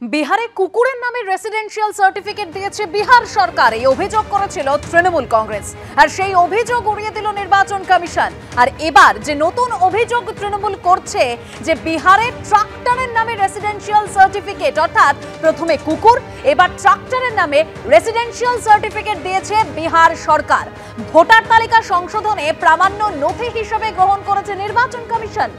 বিহারে কুকুরের নামে রেসিডেন্সিয়াল সার্টিফিকেট দিয়েছে বিহার সরকার। এই অভিযোগ করেছিল তৃণমূল কংগ্রেস, আর সেই অভিযোগ উড়িয়ে দিল নির্বাচন কমিশন। আর এবার যে নতুন অভিযোগ তৃণমূল করছে যে বিহারে ট্রাক্টরের নামে রেসিডেন্সিয়াল সার্টিফিকেট, অর্থাৎ প্রথমে কুকুর, এবার ট্রাক্টরের নামে রেসিডেন্সিয়াল সার্টিফিকেট দিয়েছে বিহার সরকার। ভোটার তালিকা সংশোধনে প্রামাণ্য নথি হিসেবে গ্রহণ করেছে নির্বাচন কমিশন।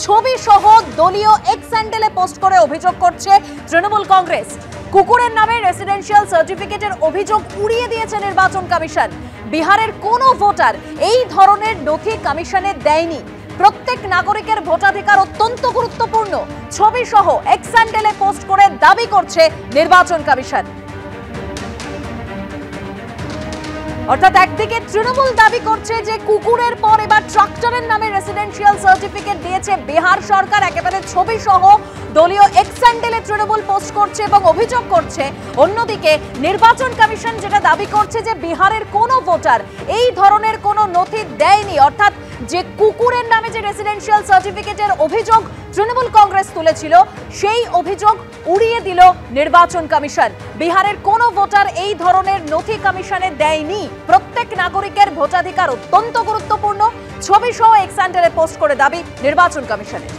ছবি সহ দলীয় এক্স হ্যান্ডেলে পোস্ট করে অভিযোগ করছে তৃণমূল কংগ্রেস। কুকুরের নামে রেসিডেন্সিয়াল সার্টিফিকেটের অভিযোগ উড়িয়ে দিয়েছে নির্বাচন কমিশন। বিহারের কোনো ভোটার এই ধরনের নথি কমিশনে দেয়নি। প্রত্যেক নাগরিকের ভোটাধিকার অত্যন্ত গুরুত্বপূর্ণ, ছবি সহ এক্স হ্যান্ডেলে পোস্ট করে দাবি করছে নির্বাচন কমিশন। অর্থাৎ একদিকে তৃণমূল দাবি করছে যে কুকুরের পর এবার ট্রাক্টরের নামে রেসিডেন্সিয়াল সার্টিফিকেট দিয়েছে বিহার সরকার, একেবারে ছবি সহ দলীয় এক্স হ্যান্ডেলে তৃণমূল পোস্ট করছে এবং অভিযোগ করছে। অন্যদিকে নির্বাচন কমিশন যেটা দাবি করছে যে বিহারের কোনো ভোটার এই ধরনের কোনো নথি দেয়নি, অর্থাৎ যে কুকুরের নামে যে রেসিডেন্সিয়াল সার্টিফিকেটের অভিযোগ তৃণমূল কংগ্রেস তুলেছিল সেই অভিযোগ উড়িয়ে দিল নির্বাচন কমিশন। বিহারের কোনো ভোটার এই ধরনের নথি কমিশনে দেয়নি। প্রত্যেক নাগরিকের ভোটাধিকার অত্যন্ত গুরুত্বপূর্ণ, ছবি সহ এক্স হ্যান্ডেলে পোস্ট করে দাবি নির্বাচন কমিশনের।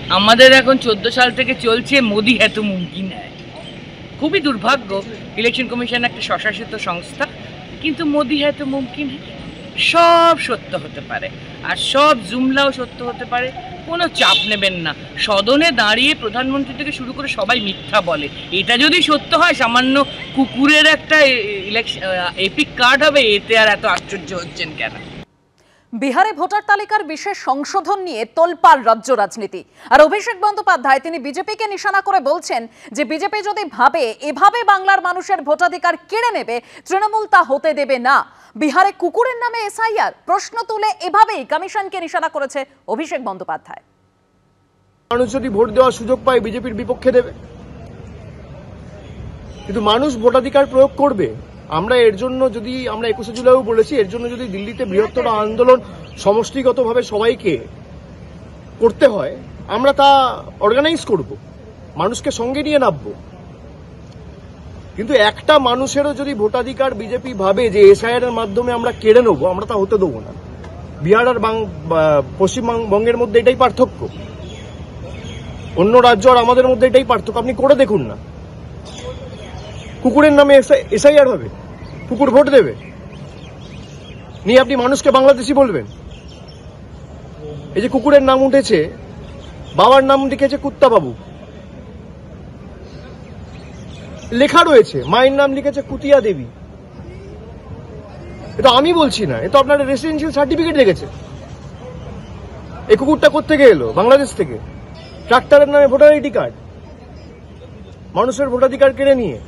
আমাদের এখন 14 সাল থেকে চলছে মোদি হ্যাঁ তো মুমকিন হ্যাঁ। খুবই দুর্ভাগ্য, ইলেকশন কমিশন একটা স্বশাসিত সংস্থা, কিন্তু মোদি হ্যাঁ তো মুমকিন হ্যাঁ সব সত্য হতে পারে, আর সব জুমলাও সত্য হতে পারে। কোনো চাপ নেবেন না। সদনে দাঁড়িয়ে প্রধানমন্ত্রী থেকে শুরু করে সবাই মিথ্যা বলে। এটা যদি সত্য হয়, সামান্য কুকুরের একটা এপিক কার্ড হবে, এতে আর এত আশ্চর্য হচ্ছেন কেন? বিহারে ভোটার তালিকার বিশেষ সংশোধন নিয়ে তোলপাড় রাজ্য রাজনীতি। আর অভিষেক বন্দ্যোপাধ্যায় তিনি বিজেপিকে নিশানা করে বলছেন যে বিজেপি যদি ভাবে এভাবে বাংলার মানুষের ভোটাধিকার কেড়ে নেবে, তৃণমূল তা হতে দেবে না। বিহারে কুকুরের নামে এসআইআর প্রশ্ন তুলে এভাবেই কমিশনকে নিশানা করেছে অভিষেক বন্দ্যোপাধ্যায়। মানুষ যদি ভোট দেওয়ার সুযোগ পায় বিজেপির বিপক্ষে দেবে, কিন্তু মানুষ ভোটাধিকার প্রয়োগ করবে। আমরা এর জন্য যদি আমরা 21শে জুলাইও বলেছি, এর জন্য যদি দিল্লিতে বৃহত্তর আন্দোলন সমষ্টিগতভাবে সবাইকে করতে হয়, আমরা তা অর্গানাইজ করব, মানুষকে সঙ্গে নিয়ে নামবো। কিন্তু একটা মানুষেরও যদি ভোটাধিকার বিজেপি ভাবে যে এসআইআর এর মাধ্যমে আমরা কেড়ে নেবো, আমরা তা হতে দেবো না। বিহার আর পশ্চিমবঙ্গের মধ্যে এটাই পার্থক্য, অন্য রাজ্য আর আমাদের মধ্যে এটাই পার্থক্য। আপনি করে দেখুন না, কুকুরের নামে এসআইআর হবে, কুকুর ভোট দেবে, নিয়ে আপনি মানুষকে বাংলাদেশি বলবেন? এই যে কুকুরের নাম উঠেছে, বাবার নাম লিখেছে কুত্তা বাবু, লেখা রয়েছে মায়ের নাম লিখেছে কুতিয়া দেবী। এটা আমি বলছি না, এটা আপনার রেসিডেন্সিয়াল সার্টিফিকেট লেগেছে। এই কুকুরটা কোত্থেকে এলো? বাংলাদেশ থেকে। ট্রাক্টরের নামে ভোটার আইডি কার্ড, মানুষের ভোটাধিকার কেড়ে নিয়ে।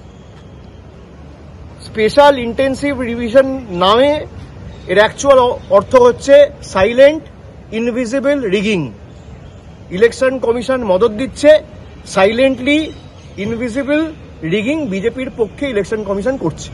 স্পেশাল ইন্টেন্সিভ রিভিশন নামে এর অ্যাকচুয়াল অর্থ হচ্ছে silent invisible rigging. Election commission মদত দিচ্ছে, সাইলেন্টলি ইনভিজিবল রিগিং বিজেপির পক্ষে ইলেকশন কমিশন করছে।